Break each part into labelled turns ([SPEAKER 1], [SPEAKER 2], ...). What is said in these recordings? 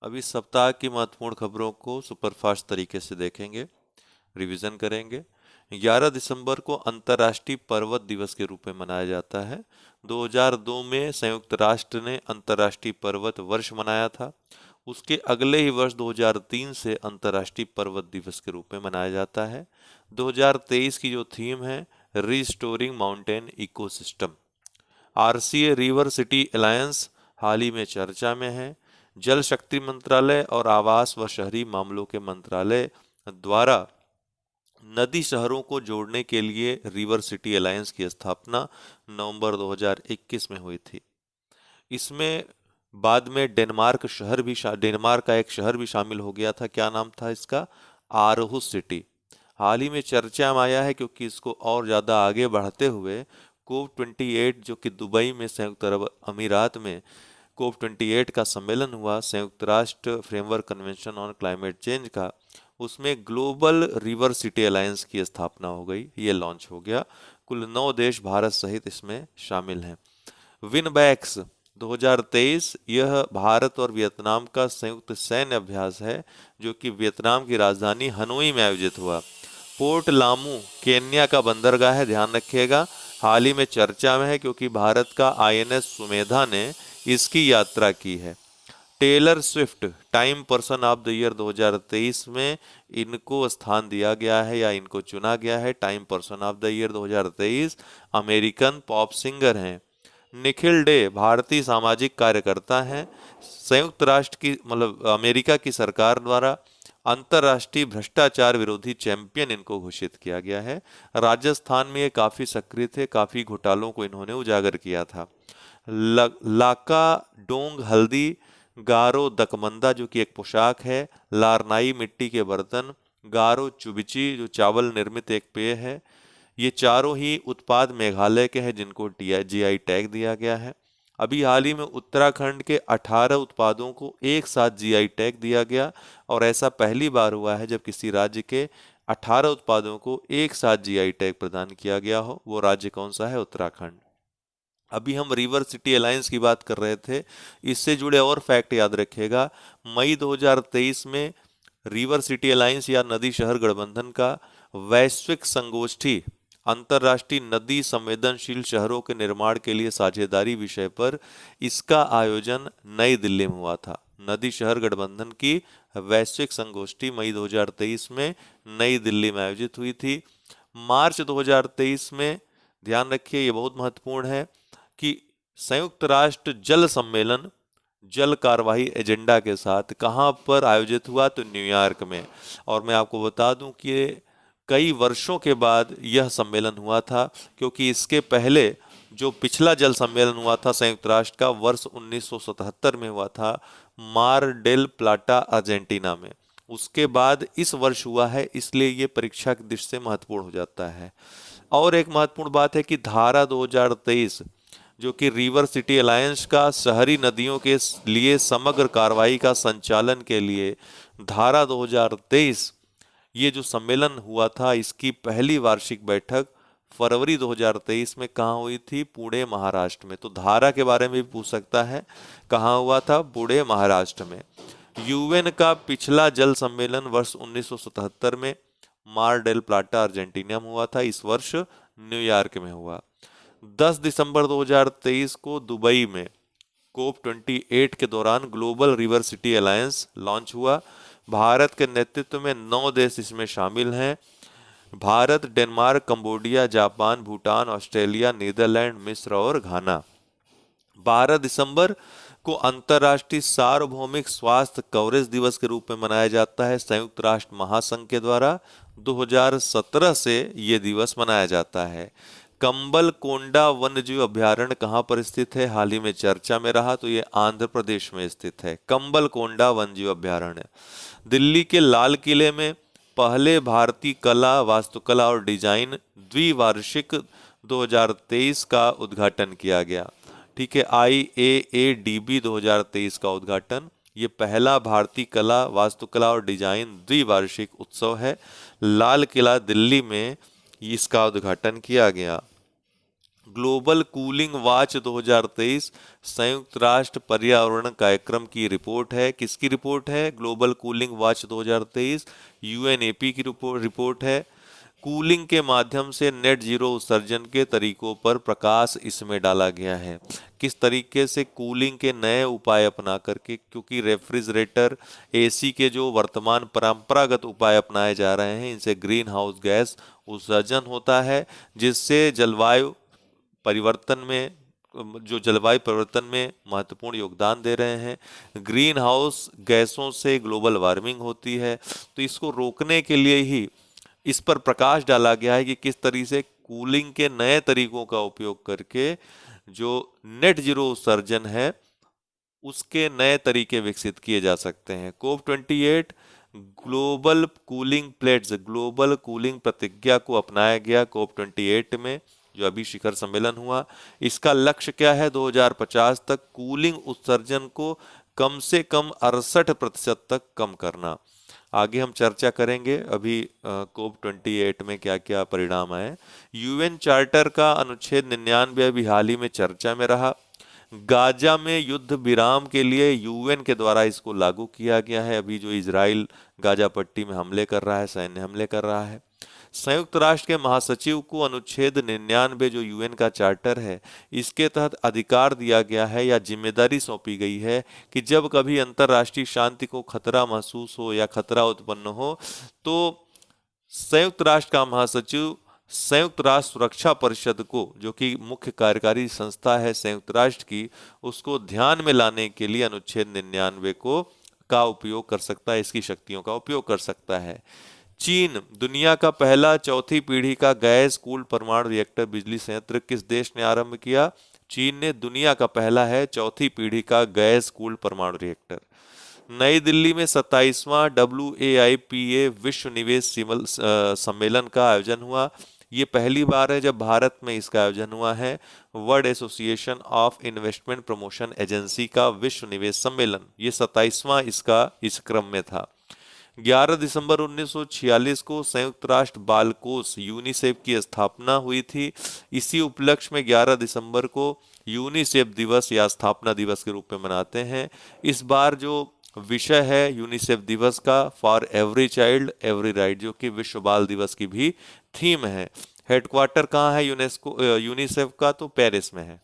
[SPEAKER 1] अभी सप्ताह की महत्वपूर्ण खबरों को सुपरफास्ट तरीके से देखेंगे, रिवीजन करेंगे। 11 दिसंबर को अंतर्राष्ट्रीय पर्वत दिवस के रूप में मनाया जाता है। 2002 में संयुक्त राष्ट्र ने अंतर्राष्ट्रीय पर्वत वर्ष मनाया था। उसके अगले ही वर्ष 2003 से अंतर्राष्ट्रीय पर्वत दिवस के रूप में मनाया जाता है। 2023 की जो थीम है, restoring mountain ecosystem. RCA river city alliance हाल ही में चर्चा में है। जल शक्ति मंत्रालय और आवास व शहरी मामलों के मंत्रालय द्वारा नदी शहरों को जोड़ने के लिए रिवर सिटी अलायंस की स्थापना नवंबर 2021 में हुई थी। इसमें बाद में डेनमार्क का एक शहर भी शामिल हो गया था। क्या नाम था इसका? आरहुस सिटी। हाल ही में चर्चा में आया है क्योंकि इसको और ज़्यादा आगे बढ़ाते हुए कोप 28 जो कि दुबई में संयुक्त अरब अमीरात में कोप 28 का सम्मेलन हुआ, संयुक्त राष्ट्र framework convention on climate change का, उसमें ग्लोबल रिवर सिटी अलायंस की स्थापना हो गई, ये लॉन्च हो गया। कुल 9 देश भारत सहित इसमें शामिल हैं। विनबैक्स 2023 यह भारत और वियतनाम का संयुक्त सैन्य अभ्यास है जो कि वियतनाम की राजधानी हनोई में आयोजित हुआ। पोर्ट लामू केन्या का बंदरगाह है, ध्यान रखिएगा। हाल ही में चर्चा में है क्योंकि भारत का आईएनएस सुमेधा ने इसकी यात्रा की है। Taylor Swift Time person of the year 2023 में इनको स्थान दिया गया है या इनको चुना गया है time person of the year 2023। American pop singer हैं। निखिल डे भारतीय सामाजिक कार्यकर्ता हैं। संयुक्त राष्ट्र की मतलब अमेरिका की सरकार द्वारा अंतर्राष्ट्रीय भ्रष्टाचार विरोधी चैंपियन इनको घोषित किया गया है। राजस्थान में ये काफी सक्रिय थे, काफी घोटालों को इन्होंने उजागर किया था। लाका डोंग हल्दी, गारो दकमंदा जो कि एक पोशाक है, लारनाई मिट्टी के बर्तन, गारो चुबिची जो चावल निर्मित एक पेय है, ये चारों ही उत्पाद मेघालय के हैं जिनको जीआई टैग दिया गया है। अभी हाल ही में उत्तराखंड के 18 उत्पादों को एक साथ जीआई टैग दिया गया और ऐसा पहली बार हुआ है जब किसी राज्य के 18 उत्पादों को एक साथ जीआई टैग प्रदान किया गया हो। वो राज्य कौन सा है? उत्तराखंड। अभी हम रिवर सिटी अलायंस की बात कर रहे थे, इससे जुड़े और फैक्ट याद रखिएगा। मई 2023 में रिवर सिटी अलायंस या नदी शहर गठबंधन का वैश्विक संगोष्ठी अंतर्राष्ट्रीय नदी संवेदनशील शहरों के निर्माण के लिए साझेदारी विषय पर इसका आयोजन नई दिल्ली में हुआ था। नदी शहर गठबंधन की वैश्विक संगोष्ठी मई 2023 में नई दिल्ली में आयोजित हुई थी। मार्च 2023 में, ध्यान रखिए ये बहुत महत्वपूर्ण है, कि संयुक्त राष्ट्र जल सम्मेलन जल कार्यवाही एजेंडा के साथ कहाँ पर आयोजित हुआ? तो न्यूयॉर्क में। और मैं आपको बता दूं कि ये कई वर्षों के बाद यह सम्मेलन हुआ था क्योंकि इसके पहले जो पिछला जल सम्मेलन हुआ था संयुक्त राष्ट्र का वर्ष 1977 में हुआ था, मार डेल प्लाटा अर्जेंटीना में। उसके बाद इस वर्ष हुआ है, इसलिए ये परीक्षा की दृष्टि से महत्वपूर्ण हो जाता है। और एक महत्वपूर्ण बात है कि धारा 2023 जो कि रिवर सिटी अलायंस का शहरी नदियों के लिए समग्र कार्रवाई का संचालन के लिए धारा 2023, ये जो सम्मेलन हुआ था इसकी पहली वार्षिक बैठक फरवरी 2023 में कहाँ हुई थी? पुणे महाराष्ट्र में। तो धारा के बारे में भी पूछ सकता है, कहाँ हुआ था? पुणे महाराष्ट्र में। यूएन का पिछला जल सम्मेलन वर्ष 1977 में मार डेल प्लाटा अर्जेंटीना में हुआ था, इस वर्ष न्यूयॉर्क में हुआ। 10 दिसंबर 2023 को दुबई में कोप 28 के दौरान global river city alliance launch हुआ। भारत के नेतृत्व में 9 देश इसमें शामिल हैं। Bharat, Denmark, Cambodia, Japan, Bhutan, Australia, Netherlands, मिस्र और घाना। 12 दिसंबर को अंतर्राष्ट्रीय सार्वभौमिक स्वास्थ्य कवरेज दिवस के रूप में मनाया जाता है संयुक्त राष्ट्र महासंघ के द्वारा। 2017 से ये दिवस मनाया जाता है। कंबल कोंडा वन्यजीव अभयारण्य कहाँ पर स्थित है? हाल ही में चर्चा में रहा, तो ये आंध्र प्रदेश में स्थित है, कंबल कोंडा वन्यजीव अभयारण्य। दिल्ली के लाल किले में पहले भारतीय कला, वास्तुकला और डिजाइन द्विवार्षिक 2023 का उद्घाटन किया गया। ठीक है, IAADB 2023 का उद्घाटन। ये पहला भारतीय कला, वास्तुकला और डिजाइन द्विवार्षिक उत्सव है। लाल किला दिल्ली में इसका उद्घाटन किया गया। ग्लोबल कूलिंग वॉच 2023 संयुक्त राष्ट्र पर्यावरण कार्यक्रम की रिपोर्ट है। किसकी रिपोर्ट है? ग्लोबल कूलिंग वॉच 2023 यूएनएपी की रिपोर्ट है। कूलिंग के माध्यम से नेट जीरो उत्सर्जन के तरीकों पर प्रकाश इसमें डाला गया है। किस तरीके से कूलिंग के नए उपाय अपना करके, क्योंकि रेफ्रिजरेटर, एसी के जो वर्तमान परंपरागत उपाय अपनाए जा रहे हैं, इनसे ग्रीन हाउस गैस उत्सर्जन होता है, जिससे जलवायु परिवर्तन में जो जलवायु परिवर्तन में महत्वपूर्ण योगदान दे रहे हैं। ग्रीन हाउस गैसों से ग्लोबल वार्मिंग होती है, तो इसको रोकने के लिए ही इस पर प्रकाश डाला गया है कि किस तरीके से कूलिंग के नए तरीकों का उपयोग करके जो नेट जीरो उत्सर्जन है उसके नए तरीके विकसित किए जा सकते हैं। कोप 28 global cooling plates, global cooling प्रतिज्ञा को अपनाया गया कोप 28 में, जो अभी शिखर सम्मेलन हुआ। इसका लक्ष्य क्या है? 2050 तक कूलिंग उत्सर्जन को कम से कम 68% तक कम करना। आगे हम चर्चा करेंगे अभी कोप 28 में क्या क्या परिणाम आए। यूएन चार्टर का अनुच्छेद 99 अभी हाल ही में चर्चा में रहा। गाजा में युद्ध विराम के लिए यूएन के द्वारा इसको लागू किया गया है। अभी जो इजराइल गाजा पट्टी में हमले कर रहा है, सैन्य हमले कर रहा है। संयुक्त राष्ट्र के महासचिव को अनुच्छेद 99 जो यूएन का चार्टर है, इसके तहत अधिकार दिया गया है या जिम्मेदारी सौंपी गई है कि जब कभी अंतर्राष्ट्रीय शांति को खतरा महसूस हो या खतरा उत्पन्न हो, तो संयुक्त राष्ट्र का महासचिव संयुक्त राष्ट्र सुरक्षा परिषद को, जो कि मुख्य कार्यकारी संस्था है संयुक्त राष्ट्र की, उसको ध्यान में लाने के लिए अनुच्छेद 99 को का उपयोग कर सकता है, इसकी शक्तियों का उपयोग कर सकता है। चीन दुनिया का पहला चौथी पीढ़ी का गैस कूल्ड परमाणु रिएक्टर बिजली संयंत्र किस देश ने आरंभ किया? चीन ने दुनिया का पहला है चौथी पीढ़ी का गैस कूल्ड परमाणु रिएक्टर। नई दिल्ली में 27वां WAIPA विश्व निवेश सम्मेलन का आयोजन हुआ। ये पहली बार है जब भारत में इसका आयोजन हुआ है। World association of investment promotion agency का विश्व निवेश सम्मेलन, ये 27वां इसका इस क्रम में था। 11 दिसंबर 1946 को संयुक्त राष्ट्र बाल कोष यूनिसेफ की स्थापना हुई थी। इसी उपलक्ष्य में 11 दिसंबर को यूनिसेफ दिवस या स्थापना दिवस के रूप में मनाते हैं। इस बार जो विषय है यूनिसेफ दिवस का, for every child every right, जो कि विश्व बाल दिवस की भी थीम है। हेडक्वार्टर कहाँ है यूनिसेफ का? तो पेरिस में है।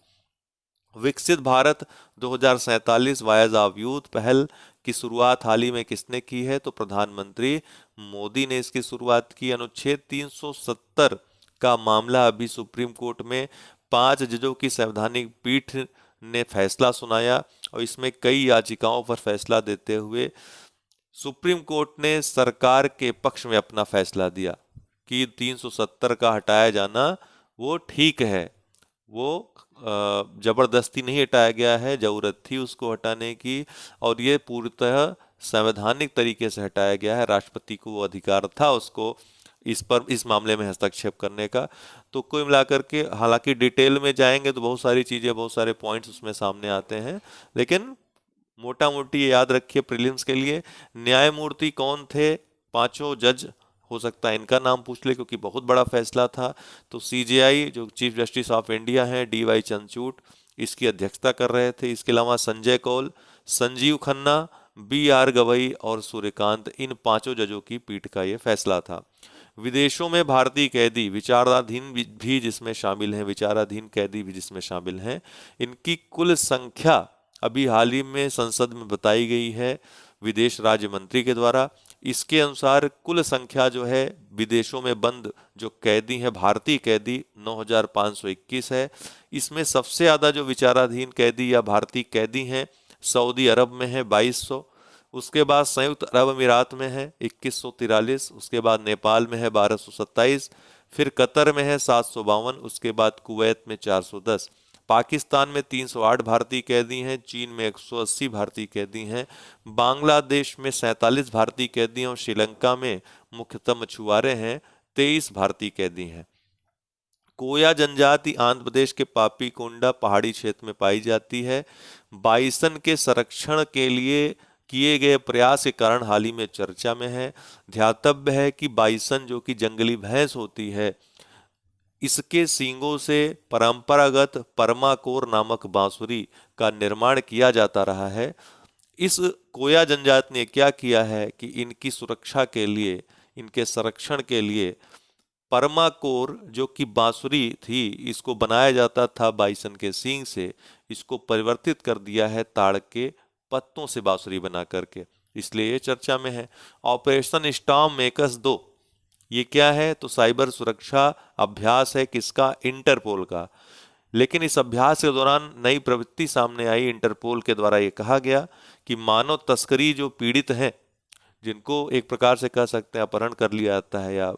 [SPEAKER 1] विकसित भारत 2047 वायज ऑफ यूथ पहल की शुरुआत हाल ही में किसने की है? तो प्रधानमंत्री मोदी ने इसकी शुरुआत की। अनुच्छेद 370 का मामला अभी सुप्रीम कोर्ट में 5 जजों की संवैधानिक पीठ ने फैसला सुनाया और इसमें कई याचिकाओं पर फैसला देते हुए सुप्रीम कोर्ट ने सरकार के पक्ष में अपना फैसला दिया कि 370 का हटाया जाना वो ठीक है, वो जबरदस्ती नहीं हटाया गया है, जरूरत थी उसको हटाने की और ये पूर्णतः संवैधानिक तरीके से हटाया गया है। राष्ट्रपति को वो अधिकार था उसको इस मामले में हस्तक्षेप करने का। तो कुल मिलाकर के, हालांकि डिटेल में जाएंगे तो बहुत सारी चीजें, बहुत सारे पॉइंट्स उसमें सामने आते हैं, लेकिन मोटा मोटी ये याद रखिए प्रीलिम्स के लिए। न्यायमूर्ति कौन थे? 5 जज, हो सकता है इनका नाम पूछ ले क्योंकि बहुत बड़ा फैसला था। तो CJI जो चीफ जस्टिस ऑफ इंडिया हैं DY चंद्रचूड़, इसकी अध्यक्षता कर रहे थे। इसके अलावा संजय कौल, संजीव खन्ना, BR गवई और सूर्यकांत, इन 5 जजों की पीठ का ये फैसला था। विदेशों में भारतीय कैदी विचाराधीन भी जिसमें शामिल हैं, विचाराधीन कैदी भी जिसमें शामिल हैं, इनकी कुल संख्या अभी हाल ही में संसद में बताई गई है विदेश राज्य मंत्री के द्वारा। इसके अनुसार कुल संख्या जो है विदेशों में बंद जो कैदी हैं, भारतीय कैदी, 9521 है। इसमें सबसे ज्यादा जो विचाराधीन कैदी या भारतीय कैदी हैं सऊदी अरब में है 2200, उसके बाद संयुक्त अरब अमीरात में है 2143, उसके बाद नेपाल में है 1227, फिर कतर में है 752, उसके बाद कुवैत में 410, पाकिस्तान में 308 भारतीय कैदी हैं, चीन में 180 भारतीय कैदी हैं, बांग्लादेश में 47 भारतीय कैदी हैं और श्रीलंका में मुख्यतः मछुआरे हैं, 23 भारतीय कैदी हैं। कोया जनजाति आंध्र प्रदेश के पापीकोंडा पहाड़ी क्षेत्र में पाई जाती है। बाइसन के संरक्षण के लिए किए गए प्रयास के कारण हाल ही में चर्चा में है। ध्यातव्य है कि बाइसन जो कि जंगली भैंस होती है, इसके सींगों से परंपरागत परमाकोर नामक बांसुरी का निर्माण किया जाता रहा है। इस कोया जनजाति ने क्या किया है कि इनकी सुरक्षा के लिए, इनके संरक्षण के लिए परमाकोर जो कि बांसुरी थी, इसको बनाया जाता था बाइसन के सींग से, इसको परिवर्तित कर दिया है ताड़ के पत्तों से बांसुरी बना करके, इसलिए ये चर्चा में है। ऑपरेशन स्टॉर्म मेकर्स 2, ये क्या है? तो साइबर सुरक्षा अभ्यास है, किसका? इंटरपोल का। लेकिन इस अभ्यास के दौरान नई प्रवृत्ति सामने आई। इंटरपोल के द्वारा ये कहा गया कि मानव तस्करी जो पीड़ित हैं, जिनको एक प्रकार से कह सकते हैं अपहरण कर लिया जाता है या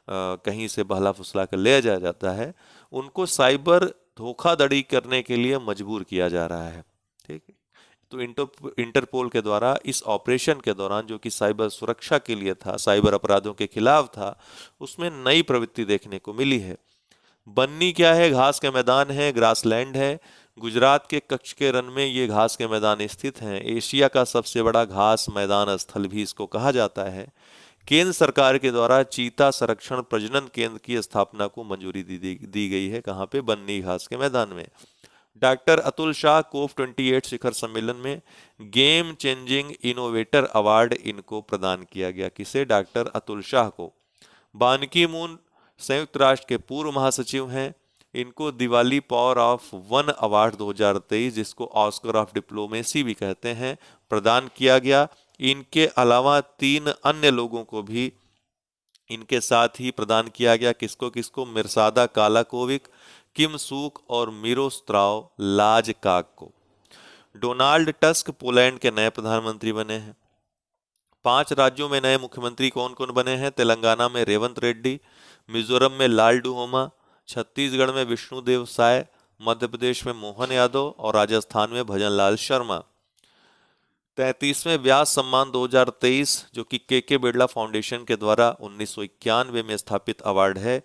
[SPEAKER 1] कहीं से बहला फुसला कर ले जाया जाता है, उनको साइबर धोखाधड़ी करने के लिए मजबूर किया जा रहा है। ठीक है, तो इंटरपोल के द्वारा इस ऑपरेशन के दौरान, जो कि साइबर सुरक्षा के लिए था, साइबर अपराधों के खिलाफ था, उसमें नई प्रवृत्ति देखने को मिली है। बन्नी क्या है? घास के मैदान है, ग्रासलैंड है। गुजरात के कच्छ के रन में ये घास के मैदान स्थित हैं। एशिया का सबसे बड़ा घास मैदान स्थल भी इसको कहा जाता है। केंद्र सरकार के द्वारा चीता संरक्षण प्रजनन केंद्र की स्थापना को मंजूरी दी गई है। कहाँ पे? बन्नी घास के मैदान में। डॉक्टर अतुल शाह कोप 28 शिखर सम्मेलन में गेम चेंजिंग इनोवेटर अवार्ड इनको प्रदान किया गया। किसे? डॉक्टर अतुल शाह को। बान की मून संयुक्त राष्ट्र के पूर्व महासचिव हैं। इनको Diwali power of one award 2023, जिसको ऑस्कर ऑफ डिप्लोमेसी भी कहते हैं, प्रदान किया गया। इनके अलावा 3 अन्य लोगों को भी इनके साथ ही प्रदान किया गया। किसको किसको? मिर्सादा कालाकोविक, किम सूक और मिरोस्लाव लाजकाक को। डोनाल्ड टस्क पोलैंड के नए प्रधानमंत्री बने हैं। 5 राज्यों में नए मुख्यमंत्री कौन कौन बने हैं? तेलंगाना में रेवंत रेड्डी, मिजोरम में लालडू होमा, छत्तीसगढ़ में विष्णुदेव साय, मध्य प्रदेश में मोहन यादव और राजस्थान में भजनलाल शर्मा। 33वें व्यास सम्मान 2023, जो कि के बिरला फाउंडेशन के द्वारा 1991 में स्थापित अवार्ड है,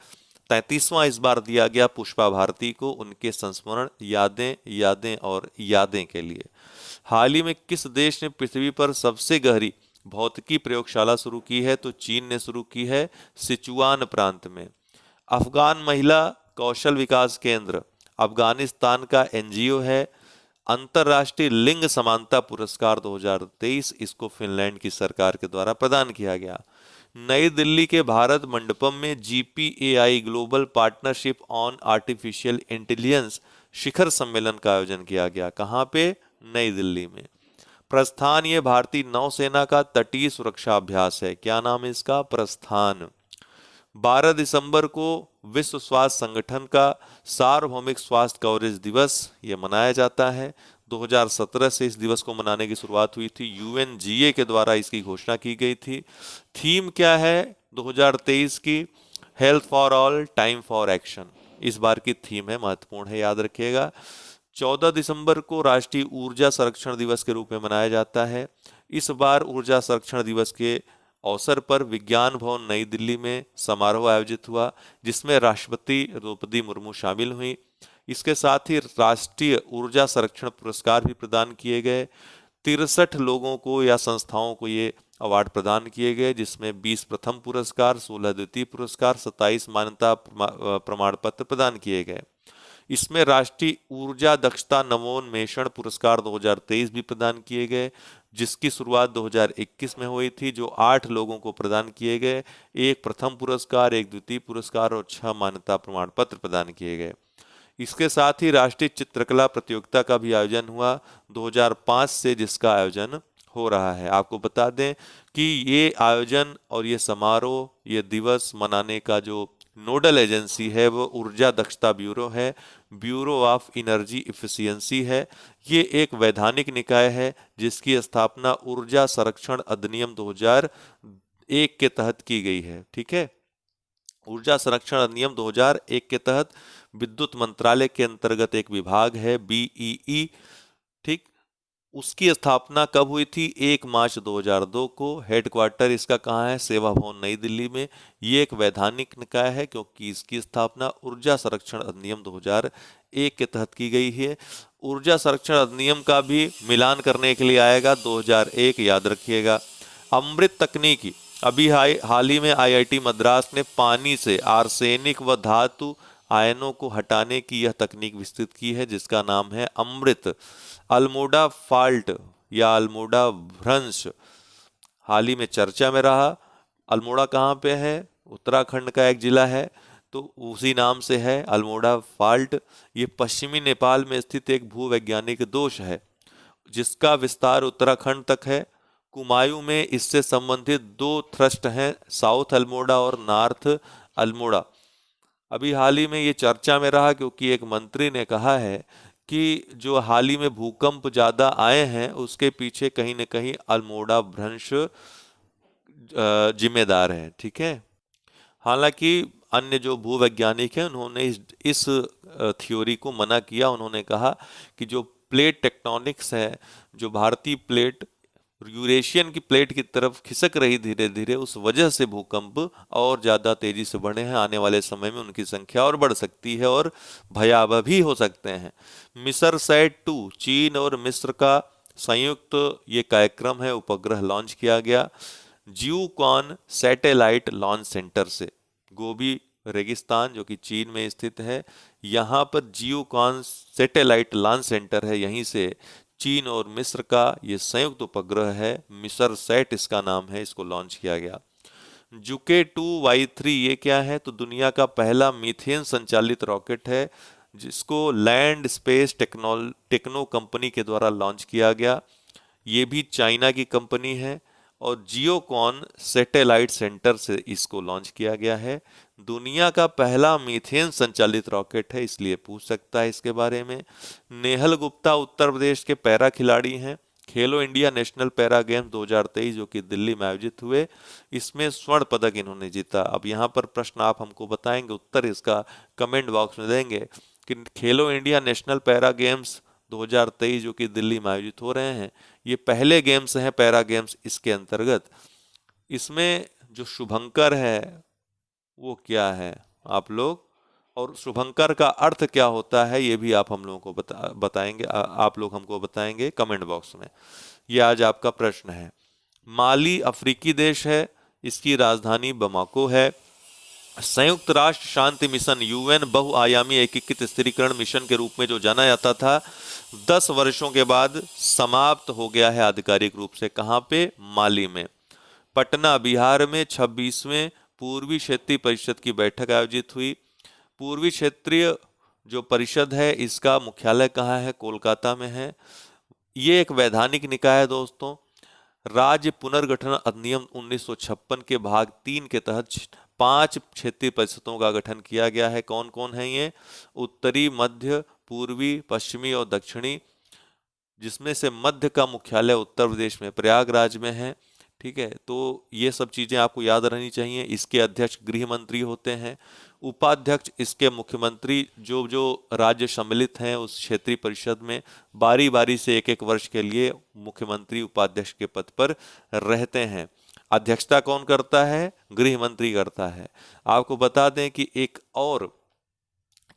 [SPEAKER 1] 33वां इस बार दिया गया पुष्पा भारती को, उनके संस्मरण, यादें यादें और यादें के लिए। हाल ही में किस देश ने पृथ्वी पर सबसे गहरी भौतिकी प्रयोगशाला शुरू की है? तो चीन ने शुरू की है, सिचुआन प्रांत में। अफगान महिला कौशल विकास केंद्र अफगानिस्तान का एनजीओ है। अंतर्राष्ट्रीय लिंग समानता पुरस्कार 2023, इसको फिनलैंड की सरकार के द्वारा प्रदान किया गया। नई दिल्ली के भारत मंडपम में GPAI global partnership on artificial intelligence शिखर सम्मेलन का आयोजन किया गया। कहाँ पे? नई दिल्ली में। प्रस्थान, ये भारतीय नौसेना का तटीय सुरक्षा अभ्यास है। क्या नाम है इसका? प्रस्थान। 12 दिसंबर को विश्व स्वास्थ्य संगठन का सार्वभौमिक स्वास्थ्य कवरेज दिवस ये मनाया जाता है। 2017 से इस दिवस को मनाने की शुरुआत हुई थी। UNGA के द्वारा इसकी घोषणा की गई थी। थीम क्या है 2023 की? Health for all, time for action, इस बार की थीम है, महत्वपूर्ण है, याद रखिएगा। 14 दिसंबर को राष्ट्रीय ऊर्जा संरक्षण दिवस के रूप में मनाया जाता है। इस बार ऊर्जा संरक्षण दिवस के अवसर पर विज्ञान भवन नई दिल्ली में समारोह आयोजित हुआ, जिसमें राष्ट्रपति द्रौपदी मुर्मू शामिल हुई। इसके साथ ही राष्ट्रीय ऊर्जा संरक्षण पुरस्कार भी प्रदान किए गए। 63 लोगों को या संस्थाओं को ये अवार्ड प्रदान किए गए, जिसमें 20 प्रथम पुरस्कार, 16 द्वितीय पुरस्कार, 27 मान्यता प्रमाण पत्र प्रदान किए गए। इसमें राष्ट्रीय ऊर्जा दक्षता नवोन्मेषण पुरस्कार 2023 भी प्रदान किए गए, जिसकी शुरुआत 2021 में हुई थी, जो 8 लोगों को प्रदान किए गए। 1 प्रथम पुरस्कार, 1 द्वितीय पुरस्कार और 6 मान्यता प्रमाण पत्र प्रदान किए गए। इसके साथ ही राष्ट्रीय चित्रकला प्रतियोगिता का भी आयोजन हुआ 2005 से, जिसका आयोजन हो रहा है। आपको बता दें कि ये आयोजन और ये समारोह, ये दिवस मनाने का जो नोडल एजेंसी है वो ऊर्जा दक्षता ब्यूरो है, ब्यूरो ऑफ एनर्जी इफिशियंसी है। ये एक वैधानिक निकाय है जिसकी स्थापना ऊर्जा संरक्षण अधिनियम 2001 के तहत की गई है। ठीक है, ऊर्जा संरक्षण अधिनियम 2001 के तहत विद्युत मंत्रालय के अंतर्गत एक विभाग है, BEE। ठीक, उसकी स्थापना कब हुई थी? 1 मार्च 2002 को। हेडक्वार्टर इसका कहाँ है? सेवा भवन नई दिल्ली में। ये एक वैधानिक निकाय है क्योंकि इसकी स्थापना ऊर्जा संरक्षण अधिनियम 2001 के तहत की गई है। ऊर्जा संरक्षण अधिनियम का भी मिलान करने के लिए आएगा 2001, याद रखिएगा। अमृत तकनीकी, अभी हाल ही में IIT मद्रास ने पानी से आर्सेनिक व धातु आयनों को हटाने की यह तकनीक विकसित की है जिसका नाम है अमृत। अल्मोड़ा फाल्ट या अल्मोड़ा भ्रंश हाल ही में चर्चा में रहा। अल्मोड़ा कहाँ पे है? उत्तराखंड का एक जिला है, तो उसी नाम से है अल्मोड़ा फाल्ट। ये पश्चिमी नेपाल में स्थित एक भूवैज्ञानिक दोष है जिसका विस्तार उत्तराखंड तक है। कुमायूं में इससे संबंधित दो थ्रस्ट हैं, साउथ अल्मोड़ा और नॉर्थ अल्मोड़ा। अभी हाल ही में ये चर्चा में रहा क्योंकि एक मंत्री ने कहा है कि जो हाल ही में भूकंप ज्यादा आए हैं उसके पीछे कहीं न कहीं अल्मोड़ा भ्रंश जिम्मेदार है। ठीक है। हालांकि अन्य जो भूवैज्ञानिक हैं उन्होंने इस थ्योरी को मना किया। उन्होंने कहा कि जो प्लेट टेक्टोनिक्स है, जो भारतीय प्लेट यूरेशियन की प्लेट की तरफ खिसक रही धीरे धीरे, उस वजह से भूकंप और ज्यादा तेजी से बढ़े हैं। आने वाले समय में उनकी संख्या और बढ़ सकती है और भयावह भी हो सकते हैं। मिसर सैट 2 चीन और मिस्र का संयुक्त ये कार्यक्रम है, उपग्रह लॉन्च किया गया जियोकॉन सैटेलाइट लॉन्च सेंटर से। गोबी रेगिस्तान जो कि चीन में स्थित है, यहाँ पर जियोकॉन सैटेलाइट लॉन्च सेंटर है। यहीं से चीन और मिस्र का ये संयुक्त उपग्रह है, मिसर सैट इसका नाम है, इसको लॉन्च किया गया। जुके 2Y3 ये क्या है? तो दुनिया का पहला मीथेन संचालित रॉकेट है जिसको लैंड स्पेस टेक्नो कंपनी के द्वारा लॉन्च किया गया। ये भी चाइना की कंपनी है और जियोकॉन सैटेलाइट सेंटर से इसको लॉन्च किया गया है। दुनिया का पहला मीथेन संचालित रॉकेट है, इसलिए पूछ सकता है इसके बारे में। नेहल गुप्ता उत्तर प्रदेश के पैरा खिलाड़ी हैं। खेलो इंडिया नेशनल पैरा गेम्स 2023 जो कि दिल्ली में आयोजित हुए, इसमें स्वर्ण पदक इन्होंने जीता। अब यहाँ पर प्रश्न आप हमको बताएंगे, उत्तर इसका कमेंट बॉक्स में देंगे कि खेलो इंडिया नेशनल पैरा गेम्स 2023 जो कि दिल्ली में आयोजित हो रहे हैं, ये पहले गेम्स हैं पैरा गेम्स इसके अंतर्गत। इसमें जो शुभंकर है वो क्या है आप लोग, और शुभंकर का अर्थ क्या होता है ये भी आप हम लोगों को बताएंगे, आप लोग हमको बताएंगे कमेंट बॉक्स में। ये आज आपका प्रश्न है। माली अफ्रीकी देश है, इसकी राजधानी बमाको है। संयुक्त राष्ट्र शांति मिशन यूएन बहुआयामी एकीकृत स्थिरीकरण मिशन के रूप में जो जाना जाता था, 10 वर्षों के बाद समाप्त हो गया है आधिकारिक रूप से। कहाँ पे? माली में। पटना बिहार में 26वें पूर्वी क्षेत्रीय परिषद की बैठक आयोजित हुई। पूर्वी क्षेत्रीय जो परिषद है इसका मुख्यालय कहाँ है? कोलकाता में है। ये एक वैधानिक निकाय है दोस्तों। राज्य पुनर्गठन अधिनियम 1956 के भाग 3 के तहत 5 क्षेत्रीय परिषदों का गठन किया गया है। कौन कौन है ये? उत्तरी, मध्य, पूर्वी, पश्चिमी और दक्षिणी, जिसमें से मध्य का मुख्यालय उत्तर प्रदेश में प्रयागराज में है। ठीक है, तो ये सब चीजें आपको याद रहनी चाहिए। इसके अध्यक्ष गृह मंत्री होते हैं, उपाध्यक्ष इसके मुख्यमंत्री जो जो राज्य सम्मिलित हैं उस क्षेत्रीय परिषद में बारी बारी से एक एक वर्ष के लिए मुख्यमंत्री उपाध्यक्ष के पद पर रहते हैं। अध्यक्षता कौन करता है? गृह मंत्री करता है। आपको बता दें कि एक और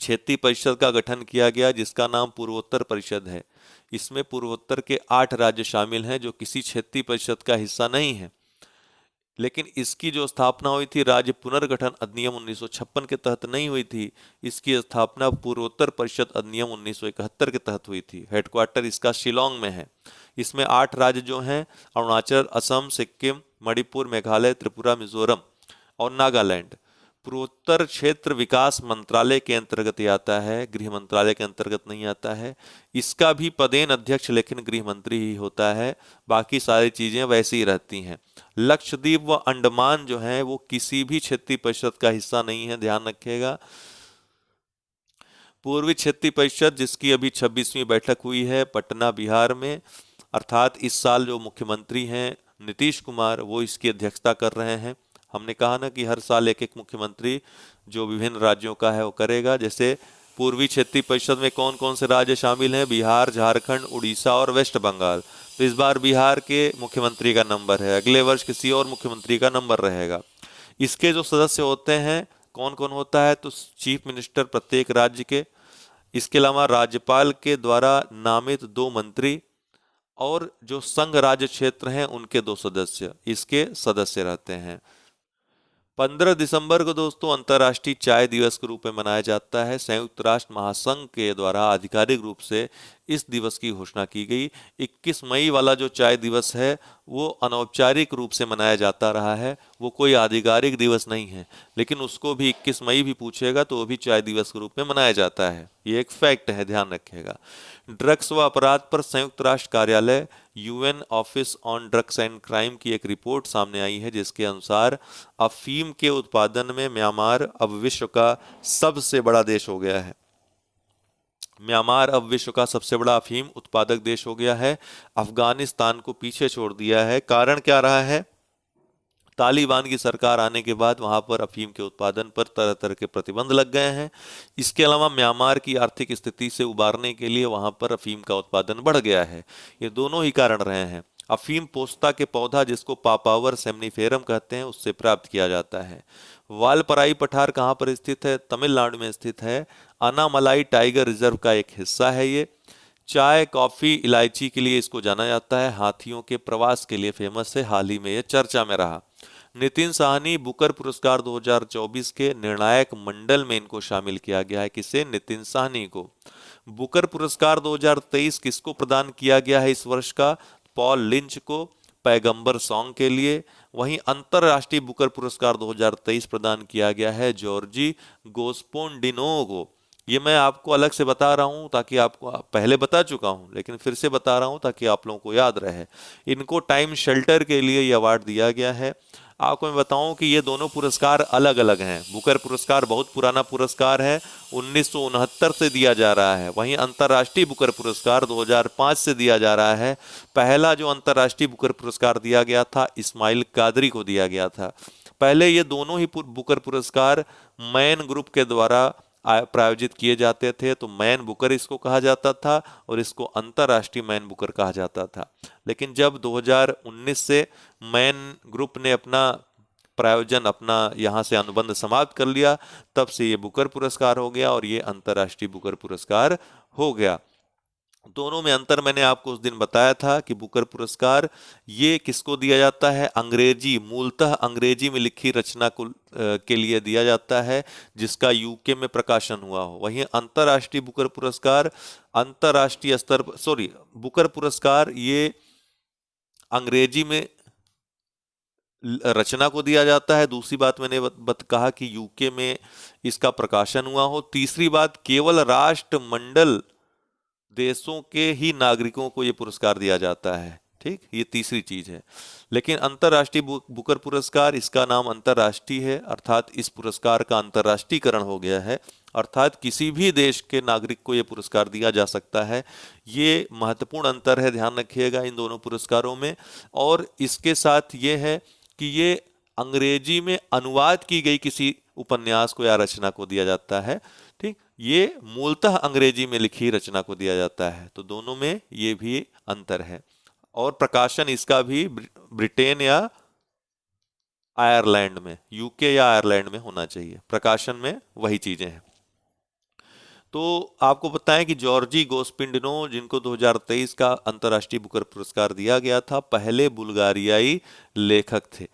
[SPEAKER 1] क्षेत्रीय परिषद का गठन किया गया जिसका नाम पूर्वोत्तर परिषद है। इसमें पूर्वोत्तर के 8 राज्य शामिल हैं जो किसी क्षेत्रीय परिषद का हिस्सा नहीं है, लेकिन इसकी जो स्थापना हुई थी राज्य पुनर्गठन अधिनियम 1956 के तहत नहीं हुई थी। इसकी स्थापना पूर्वोत्तर परिषद अधिनियम 1971 के तहत हुई थी। हेडक्वार्टर इसका शिलोंग में है। इसमें 8 राज्य जो हैं अरुणाचल, असम, सिक्किम, मणिपुर, मेघालय, त्रिपुरा, मिजोरम और नागालैंड। पूर्वोत्तर क्षेत्र विकास मंत्रालय के अंतर्गत ही आता है, गृह मंत्रालय के अंतर्गत नहीं आता है। इसका भी पदेन अध्यक्ष लेकिन गृह मंत्री ही होता है, बाकी सारी चीजें वैसी ही रहती हैं। लक्षद्वीप व अंडमान जो है वो किसी भी क्षेत्रीय परिषद का हिस्सा नहीं है, ध्यान रखिएगा। पूर्वी क्षेत्रीय परिषद जिसकी अभी 26वीं बैठक हुई है पटना बिहार में, अर्थात इस साल जो मुख्यमंत्री हैं नीतीश कुमार वो इसकी अध्यक्षता कर रहे हैं। हमने कहा ना कि हर साल एक एक मुख्यमंत्री जो विभिन्न राज्यों का है वो करेगा। जैसे पूर्वी क्षेत्रीय परिषद में कौन कौन से राज्य शामिल हैं? बिहार, झारखंड, उड़ीसा और वेस्ट बंगाल। तो इस बार बिहार के मुख्यमंत्री का नंबर है, अगले वर्ष किसी और मुख्यमंत्री का नंबर रहेगा। इसके जो सदस्य होते हैं कौन कौन होता है? तो चीफ मिनिस्टर प्रत्येक राज्य के, इसके अलावा राज्यपाल के द्वारा नामित 2 मंत्री और जो संघ राज्य क्षेत्र हैं उनके 2 सदस्य इसके सदस्य रहते हैं। 15 दिसंबर को दोस्तों अंतर्राष्ट्रीय चाय दिवस के रूप में मनाया जाता है। संयुक्त राष्ट्र महासंघ के द्वारा आधिकारिक रूप से इस दिवस की घोषणा की गई। 21 मई वाला जो चाय दिवस है वो अनौपचारिक रूप से मनाया जाता रहा है, वो कोई आधिकारिक दिवस नहीं है, लेकिन उसको भी 21 मई भी पूछेगा तो वो भी चाय दिवस के रूप में मनाया जाता है। ये एक फैक्ट है, ध्यान रखिएगा। ड्रग्स व अपराध पर संयुक्त राष्ट्र कार्यालय UN office on drugs and crime की एक रिपोर्ट सामने आई है, जिसके अनुसार अफीम के उत्पादन में म्यांमार अब विश्व का सबसे बड़ा देश हो गया है। म्यांमार अब विश्व का सबसे बड़ा अफीम उत्पादक देश हो गया है। अफगानिस्तान को पीछे छोड़ दिया है। कारण क्या रहा है? तालिबान की सरकार आने के बाद वहां पर अफीम के उत्पादन पर तरह तरह के प्रतिबंध लग गए हैं। इसके अलावा म्यांमार की आर्थिक स्थिति से उबारने के लिए वहां पर अफीम का उत्पादन बढ़ गया है। ये दोनों ही कारण रहे हैं। अफीम पोस्ता के पौधा, जिसको पापावर सेमनीफेरम कहते हैं, उससे प्राप्त किया जाता है। वालपराई पठार कहाँ पर स्थित है? तमिलनाडु में स्थित है। अनामलाई टाइगर रिजर्व का एक हिस्सा है ये। चाय, कॉफी, इलायची के लिए इसको जाना जाता है। हाथियों के प्रवास के लिए फेमस है। हाल ही में ये चर्चा में रहा। नितिन साहनी बुकर पुरस्कार 2024 के निर्णायक मंडल में इनको शामिल किया गया है। किसे? नितिन साहनी को। बुकर पुरस्कार 2023 किसको प्रदान किया गया है इस वर्ष का? पॉल लिंच को, पैगंबर सॉन्ग के लिए। वहीं अंतरराष्ट्रीय बुकर पुरस्कार 2023 प्रदान किया गया है जॉर्जी गोस्पोंडिनो को। ये मैं आपको अलग से बता रहा हूं ताकि आपको, पहले बता चुका हूं लेकिन फिर से बता रहा हूं ताकि आप लोगों को याद रहे। इनको टाइम शेल्टर के लिए ये अवार्ड दिया गया है। आपको मैं बताऊं कि ये दोनों पुरस्कार अलग अलग हैं। बुकर पुरस्कार बहुत पुराना पुरस्कार है, 1969 से दिया जा रहा है। वहीं अंतर्राष्ट्रीय बुकर पुरस्कार 2005 से दिया जा रहा है। पहला जो अंतर्राष्ट्रीय बुकर पुरस्कार दिया गया था इस्माइल कादरी को दिया गया था। पहले ये दोनों ही बुकर पुरस्कार मैन ग्रुप के द्वारा प्रायोजित किए जाते थे, तो मैन बुकर इसको कहा जाता था और इसको अंतर्राष्ट्रीय मैन बुकर कहा जाता था। लेकिन जब 2019 से मैन ग्रुप ने अपना प्रायोजन, अपना यहाँ से अनुबंध समाप्त कर लिया, तब से ये बुकर पुरस्कार हो गया और ये अंतर्राष्ट्रीय बुकर पुरस्कार हो गया। दोनों में अंतर मैंने आपको उस दिन बताया था कि बुकर पुरस्कार ये किसको दिया जाता है? अंग्रेजी, मूलतः अंग्रेजी में लिखी रचना को के लिए दिया जाता है जिसका यूके में प्रकाशन हुआ हो। वहीं अंतर्राष्ट्रीय बुकर पुरस्कार अंतर्राष्ट्रीय स्तर पर, बुकर पुरस्कार ये अंग्रेजी में रचना को दिया जाता है। दूसरी बात मैंने कहा कि यूके में इसका प्रकाशन हुआ हो। तीसरी बात, केवल राष्ट्रमंडल देशों के ही नागरिकों को ये पुरस्कार दिया जाता है। ठीक, ये तीसरी चीज है। लेकिन अंतर्राष्ट्रीय बुकर पुरस्कार, इसका नाम अंतर्राष्ट्रीय है, अर्थात इस पुरस्कार का अंतर्राष्ट्रीयकरण हो गया है, अर्थात किसी भी देश के नागरिक को ये पुरस्कार दिया जा सकता है। ये महत्वपूर्ण अंतर है, ध्यान रखिएगा इन दोनों पुरस्कारों में। और इसके साथ ये है कि ये अंग्रेजी में अनुवाद की गई किसी उपन्यास को या रचना को दिया जाता है। ठीक, ये मूलतः अंग्रेजी में लिखी रचना को दिया जाता है। तो दोनों में ये भी अंतर है। और प्रकाशन इसका भी ब्रिटेन या आयरलैंड में, यूके या आयरलैंड में होना चाहिए। प्रकाशन में वही चीजें हैं। तो आपको बताएं कि जॉर्जी गोस्पिंडिनो, जिनको 2023 का अंतर्राष्ट्रीय बुकर पुरस्कार दिया गया था, पहले बुल्गारियाई लेखक थे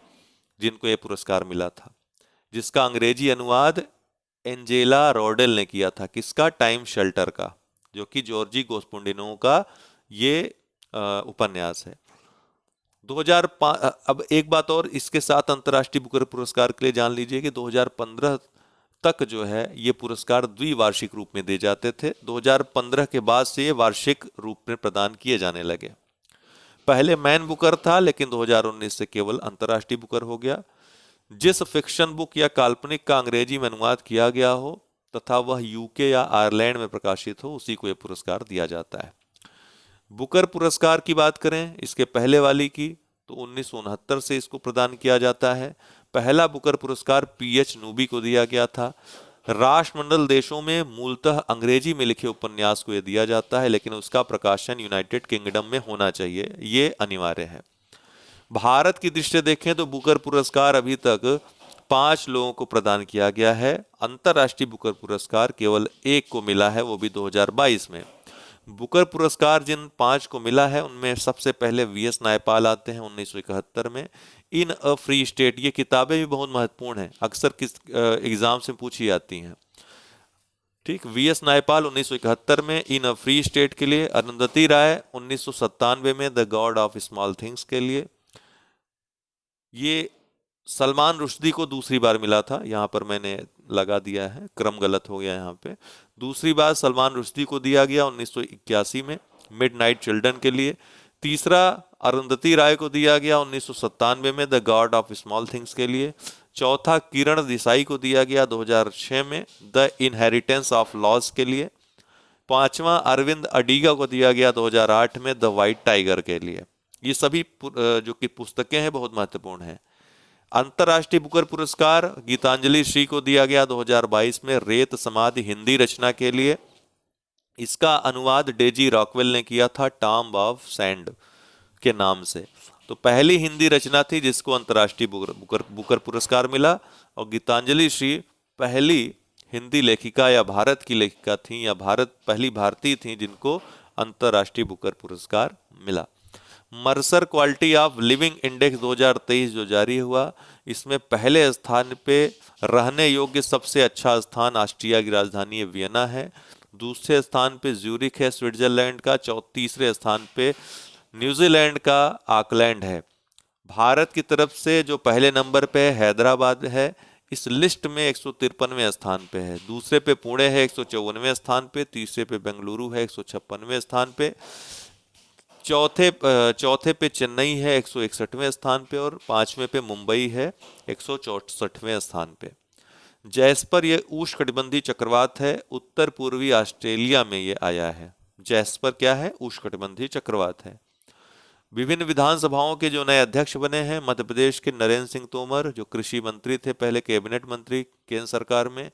[SPEAKER 1] जिनको यह पुरस्कार मिला था, जिसका अंग्रेजी अनुवाद एंजेला रॉडेल ने किया था। किसका? टाइम शेल्टर का, जो कि जॉर्जी गोस्पोंडिनो का ये उपन्यास है। 2005। अब एक बात और इसके साथ अंतर्राष्ट्रीय बुकर पुरस्कार के लिए जान लीजिए कि 2015 तक जो है ये पुरस्कार द्विवार्षिक रूप में दिए जाते थे। 2015 के बाद से ये वार्षिक रूप में प्रदान किए जाने लगे। पहले मैन बुकर था, लेकिन 2019 से केवल अंतर्राष्ट्रीय बुकर हो गया। जिस फिक्शन बुक या काल्पनिक का अंग्रेजी में अनुवाद किया गया हो तथा वह यूके या आयरलैंड में प्रकाशित हो, उसी को यह पुरस्कार दिया जाता है। बुकर पुरस्कार की बात करें इसके पहले वाली की, तो 1969 से इसको प्रदान किया जाता है। पहला बुकर पुरस्कार पीएच नूबी को दिया गया था। राष्ट्रमंडल देशों में मूलतः अंग्रेजी में लिखे उपन्यास को यह दिया जाता है, लेकिन उसका प्रकाशन यूनाइटेड किंगडम में होना चाहिए, ये अनिवार्य है। भारत की दृष्टि से देखें तो बुकर पुरस्कार अभी तक 5 लोगों को प्रदान किया गया है। अंतर्राष्ट्रीय बुकर पुरस्कार केवल एक को मिला है, वो भी 2022 में। बुकर पुरस्कार जिन 5 को मिला है उनमें सबसे पहले वीएस नायपाल आते हैं 1971 में। इन अ फ्री स्टेट, ये किताबें भी बहुत महत्वपूर्ण हैं, अक्सर किस एग्जाम से पूछी जाती हैं। ठीक, वीएस नायपाल 1971 में इन अ फ्री स्टेट के लिए, अरुंधति राय 1997 में the God of small things के लिए। ये सलमान रुश्दी को दूसरी बार मिला था, यहाँ पर मैंने लगा दिया है, क्रम गलत हो गया यहाँ पे। दूसरी बार सलमान रुश्दी को दिया गया 1981 में मिडनाइट चिल्ड्रन के लिए। तीसरा अरुंधति राय को दिया गया 1997 में the God of small things के लिए। चौथा किरण देसाई को दिया गया 2006 में द इनहेरिटेंस ऑफ लॉस के लिए। पांचवा अरविंद अडीगा को दिया गया 2008 में द वाइट टाइगर के लिए। ये सभी जो कि पुस्तकें हैं बहुत महत्वपूर्ण हैं। अंतर्राष्ट्रीय बुकर पुरस्कार गीतांजलि श्री को दिया गया 2022 में रेत समाधि हिंदी रचना के लिए। इसका अनुवाद डेजी रॉकवेल ने किया था टॉम्ब ऑफ सैंड के नाम से। तो पहली हिंदी रचना थी जिसको अंतर्राष्ट्रीय बुकर पुरस्कार मिला, और गीतांजलि श्री पहली हिंदी लेखिका या भारत की लेखिका थी, या पहली भारतीय थी जिनको अंतर्राष्ट्रीय बुकर पुरस्कार मिला। Mercer quality of living index 2023 जो जारी हुआ, इसमें पहले स्थान पे रहने योग्य सबसे अच्छा स्थान ऑस्ट्रिया की राजधानी वियना है। दूसरे स्थान पे ज्यूरिख है स्विट्जरलैंड का। तीसरे स्थान पे न्यूजीलैंड का ऑकलैंड है। भारत की तरफ से जो पहले नंबर पे है हैदराबाद है, इस लिस्ट में 153वें स्थान पे है। दूसरे पे पुणे है 154वें स्थान पे। तीसरे पे बेंगलुरु है 156वें स्थान पे। चौथे पे चेन्नई है 161वें स्थान पे, और पांचवें पे मुंबई है 164वें स्थान पे। जैस्पर ये उष्णकटिबंधीय चक्रवात है, उत्तर पूर्वी ऑस्ट्रेलिया में ये आया है। जैस्पर क्या है? उष्णकटिबंधीय चक्रवात है। विभिन्न विधानसभाओं के जो नए अध्यक्ष बने हैं, मध्य प्रदेश के नरेंद्र सिंह तोमर जो कृषि मंत्री थे, पहले कैबिनेट मंत्री केंद्र सरकार में।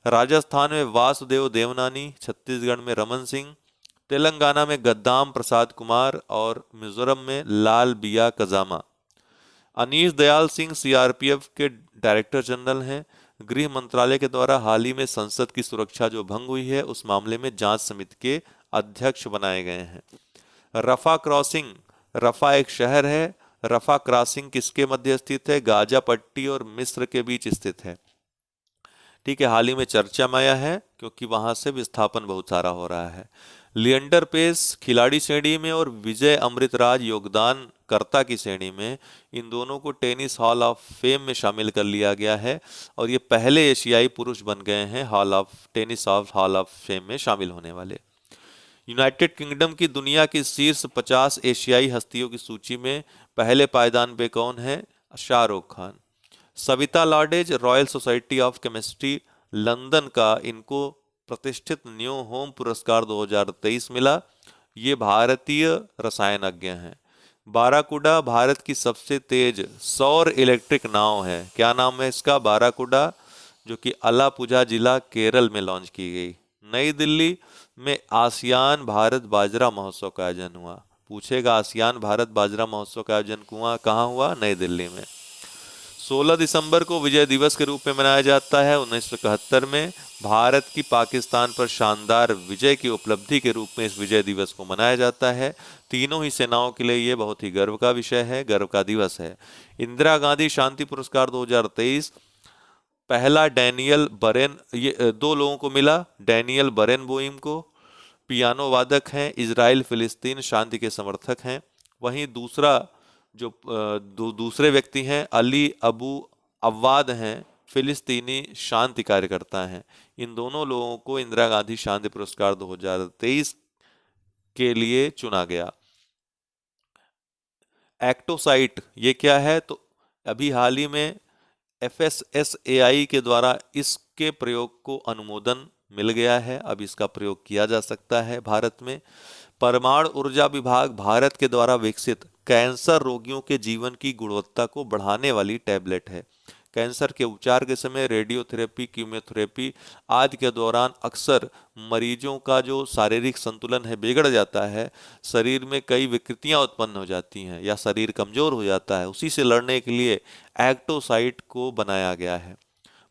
[SPEAKER 1] राजस्थान में वासुदेव देवनानी, छत्तीसगढ़ में रमन सिंह, तेलंगाना में गद्दाम प्रसाद कुमार, और मिजोरम में लाल बिया कजामा। अनीश दयाल सिंह सीआरपीएफ के डायरेक्टर जनरल हैं। गृह मंत्रालय के द्वारा हाल ही में संसद की सुरक्षा जो भंग हुई है उस मामले में जांच समिति के अध्यक्ष बनाए गए हैं। रफा क्रॉसिंग, रफा एक शहर है। रफा क्रॉसिंग किसके मध्य स्थित है? गाजा पट्टी और मिस्र के बीच स्थित है। ठीक है, हाल ही में चर्चा में आया है क्योंकि वहां से विस्थापन बहुत सारा हो रहा है। लिएंडर पेस खिलाड़ी श्रेणी में और विजय अमृतराज योगदान कर्ता की श्रेणी में, इन दोनों को टेनिस हॉल ऑफ फेम में शामिल कर लिया गया है, और ये पहले एशियाई पुरुष बन गए हैं टेनिस हॉल ऑफ फेम में शामिल होने वाले। यूनाइटेड किंगडम की दुनिया की शीर्ष 50 एशियाई हस्तियों की सूची में पहले पायदान पे कौन है? Shahrukh Khan. Savita Ladage royal society of chemistry London का, इनको प्रतिष्ठित न्यू होम पुरस्कार 2023 मिला। ये भारतीय रसायनज्ञ हैं। बाराकुडा भारत की सबसे तेज सौर इलेक्ट्रिक नाव है। क्या नाम है इसका? बाराकुडा, जो कि अलापुझा जिला केरल में लॉन्च की गई। नई दिल्ली में आसियान भारत बाजरा महोत्सव का आयोजन हुआ। पूछेगा आसियान भारत बाजरा महोत्सव का आयोजन कहाँ हुआ? नई दिल्ली में। 16 दिसंबर को विजय दिवस के रूप में मनाया जाता है। 1971 में भारत की पाकिस्तान पर शानदार विजय की उपलब्धि के रूप में इस विजय दिवस को मनाया जाता है। तीनों ही सेनाओं के लिए ये बहुत ही गर्व का विषय है, गर्व का दिवस है। इंदिरा गांधी शांति पुरस्कार 2023 पहला डैनियल बरेन, ये 2 लोगों को मिला। डैनियल बरेनबोइम को, पियानो वादक हैं, इजराइल फिलिस्तीन शांति के समर्थक हैं। वहीं दूसरा जो दूसरे व्यक्ति हैं अली अबू अव्वाद हैं, फिलिस्तीनी शांति कार्यकर्ता हैं। इन दोनों लोगों को इंदिरा गांधी शांति पुरस्कार 2023 के लिए चुना गया। एक्टोसाइट ये क्या है? तो अभी हाल ही में FSSAI के द्वारा इसके प्रयोग को अनुमोदन मिल गया है। अब इसका प्रयोग किया जा सकता है भारत में। परमाणु ऊर्जा विभाग भारत के द्वारा विकसित कैंसर रोगियों के जीवन की गुणवत्ता को बढ़ाने वाली टैबलेट है। कैंसर के उपचार के समय रेडियोथेरेपी, कीमोथेरेपी आदि के दौरान अक्सर मरीजों का जो शारीरिक संतुलन है बिगड़ जाता है, शरीर में कई विकृतियां उत्पन्न हो जाती हैं या शरीर कमजोर हो जाता है। उसी से लड़ने के लिए एक्टोसाइट को बनाया गया है।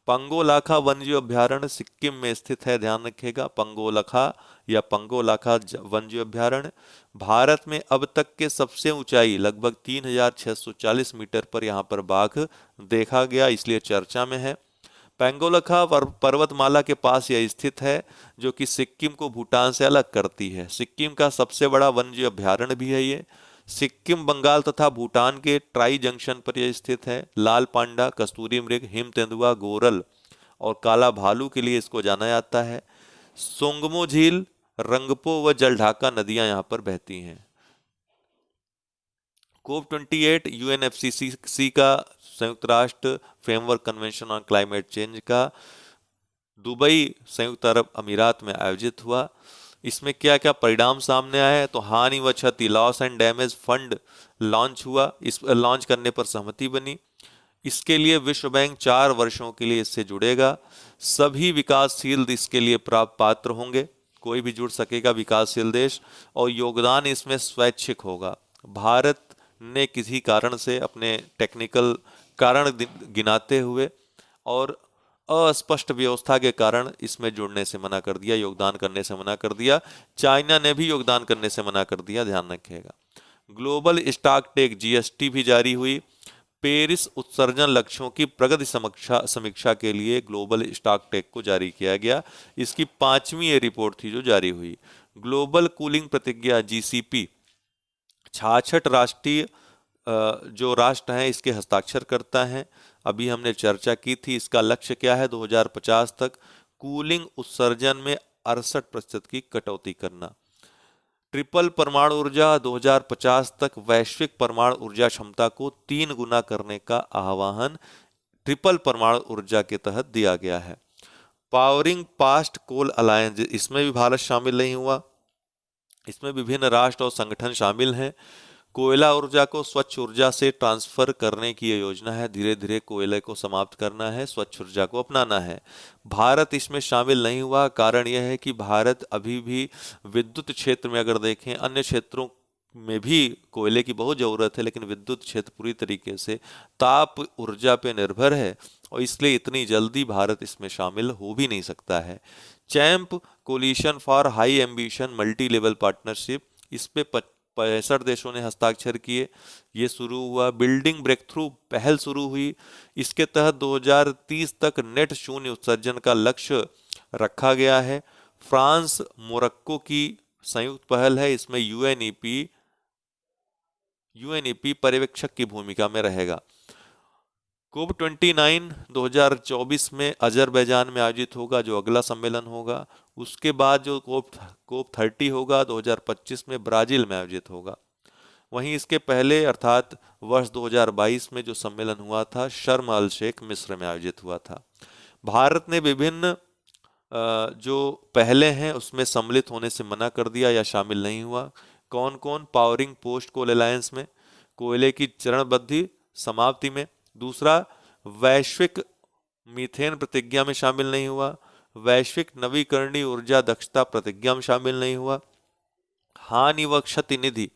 [SPEAKER 1] पंगोलाखा वन्यजीव अभ्यारण्य सिक्किम में स्थित है, ध्यान रखिएगा। पंगोलाखा या पंगोलाखा वन जीव अभ्यारण्य। भारत में अब तक के सबसे ऊंचाई लगभग 3640 मीटर पर यहाँ पर बाघ देखा गया, इसलिए चर्चा में है। पेंगोलखा पर्वतमाला के पास यह स्थित है, जो कि सिक्किम को भूटान से अलग करती है। सिक्किम का सबसे बड़ा वन्यजीव अभ्यारण्य भी है ये। सिक्किम, बंगाल तथा भूटान के ट्राई जंक्शन पर यह स्थित है। लाल पांडा, कस्तूरी मृग, हिम तेंदुआ, गोरल और काला भालू के लिए इसको जाना जाता है। सोंगमो झील, रंगपो व जलढाका नदियां यहाँ पर बहती हैं। COP28 UNFCCC का संयुक्त राष्ट्र framework convention on climate change का दुबई, संयुक्त अरब अमीरात में आयोजित हुआ। इसमें क्या क्या परिणाम सामने आए हैं? तो हानि व क्षति, loss and damage fund launch हुआ। इस लॉन्च करने पर सहमति बनी। इसके लिए विश्व बैंक 4 वर्षों के लिए इससे जुड़ेगा। सभी विकासशील इसके लिए पात्र होंगे, कोई भी जुड़ सकेगा विकासशील देश, और योगदान इसमें स्वैच्छिक होगा। भारत ने किसी कारण से अपने टेक्निकल कारण गिनाते हुए और अस्पष्ट व्यवस्था के कारण इसमें जुड़ने से मना कर दिया, योगदान करने से मना कर दिया। चाइना ने भी योगदान करने से मना कर दिया, ध्यान रखिएगा। ग्लोबल स्टॉक टेक GST भी जारी हुई। पेरिस उत्सर्जन लक्ष्यों की प्रगति समीक्षा के लिए ग्लोबल स्टॉक टेक को जारी किया गया। इसकी 5वीं ये रिपोर्ट थी जो जारी हुई। ग्लोबल कूलिंग प्रतिज्ञा GCP 66 राष्ट्रीय जो राष्ट्र हैं इसके हस्ताक्षर करता है। अभी हमने चर्चा की थी, इसका लक्ष्य क्या है? 2050 तक कूलिंग उत्सर्जन में 68% की कटौती करना। ट्रिपल परमाणु ऊर्जा, 2050 तक वैश्विक परमाणु ऊर्जा क्षमता को 3 गुना करने का आह्वान ट्रिपल परमाणु ऊर्जा के तहत दिया गया है। पावरिंग पास्ट कोल अलायंस, इसमें भी भारत शामिल नहीं हुआ। इसमें विभिन्न राष्ट्र और संगठन शामिल हैं। कोयला ऊर्जा को स्वच्छ ऊर्जा से ट्रांसफर करने की योजना है। धीरे धीरे कोयले को समाप्त करना है, स्वच्छ ऊर्जा को अपनाना है। भारत इसमें शामिल नहीं हुआ। कारण यह है कि भारत अभी भी विद्युत क्षेत्र में, अगर देखें अन्य क्षेत्रों में भी कोयले की बहुत ज़रूरत है, लेकिन विद्युत क्षेत्र पूरी तरीके से ताप ऊर्जा पे निर्भर है और इसलिए इतनी जल्दी भारत इसमें शामिल हो भी नहीं सकता है। Champ coalition for high ambition multi level partnership, इस पे 65 देशों ने हस्ताक्षर किए। ये शुरू हुआ। बिल्डिंग ब्रेक थ्रू पहल शुरू हुई। इसके तहत 2030 तक नेट शून्य उत्सर्जन का लक्ष्य रखा गया है। फ्रांस मोरक्को की संयुक्त पहल है। इसमें यूएनईपी पर्यवेक्षक की भूमिका में रहेगा। COP29 2024 में अजरबैजान में आयोजित होगा, जो अगला सम्मेलन होगा। उसके बाद जो COP30 होगा 2025 में ब्राजील में आयोजित होगा। वहीं इसके पहले अर्थात वर्ष 2022 में जो सम्मेलन हुआ था शर्म अल शेख मिस्र में आयोजित हुआ था। भारत ने विभिन्न जो पहले हैं उसमें सम्मिलित होने से मना कर दिया या शामिल नहीं हुआ। कौन कौन? पावरिंग पोस्ट कोल अलायंस में, कोयले की चरणबद्ध समाप्ति में। दूसरा, वैश्विक मीथेन प्रतिज्ञा में शामिल नहीं हुआ। वैश्विक नवीकरणीय ऊर्जा दक्षता प्रतिज्ञा में शामिल नहीं हुआ। हानि व क्षति निधि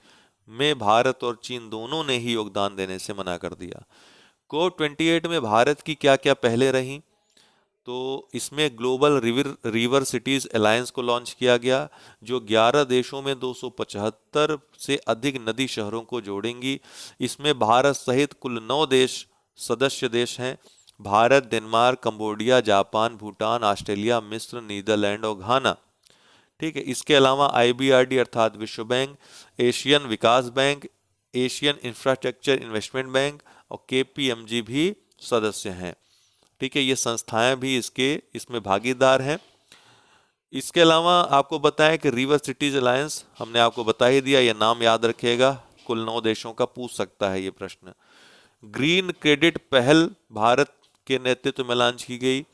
[SPEAKER 1] में भारत और चीन दोनों ने ही योगदान देने से मना कर दिया। COP28 में भारत की क्या क्या पहले रही? तो इसमें ग्लोबल रिवर सिटीज अलायंस को लॉन्च किया गया, जो 11 देशों में 275 से अधिक नदी शहरों को जोड़ेंगी। इसमें भारत सहित कुल 9 देश सदस्य देश हैं। Bharat, Denmark, Cambodia, Japan, Bhutan, Australia, मिस्र, नीदरलैंड और घाना। ठीक है। इसके अलावा IBRD अर्थात विश्व बैंक, एशियन विकास bank, Asian infrastructure investment bank और KPMG भी सदस्य हैं। ठीक है, ये संस्थाएं भी इसमें भागीदार हैं। इसके अलावा आपको बताएं कि रिवर सिटीज अलायंस हमने आपको बता ही दिया, ये नाम याद रखिएगा। कुल 9 देशों का पूछ सकता है ये प्रश्न। ग्रीन क्रेडिट पहल भारत के नेतृत्व में लॉन्च की गई।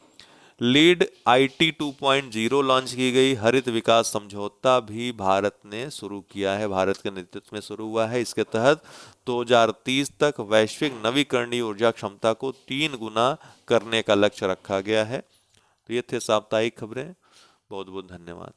[SPEAKER 1] लीड IT 2.0 लॉन्च की गई। हरित विकास समझौता भी भारत ने शुरू किया है, भारत के नेतृत्व में शुरू हुआ है। इसके तहत 2030 तक वैश्विक नवीकरणीय ऊर्जा क्षमता को 3 गुना करने का लक्ष्य रखा गया है। तो ये थे साप्ताहिक खबरें। बहुत बहुत धन्यवाद।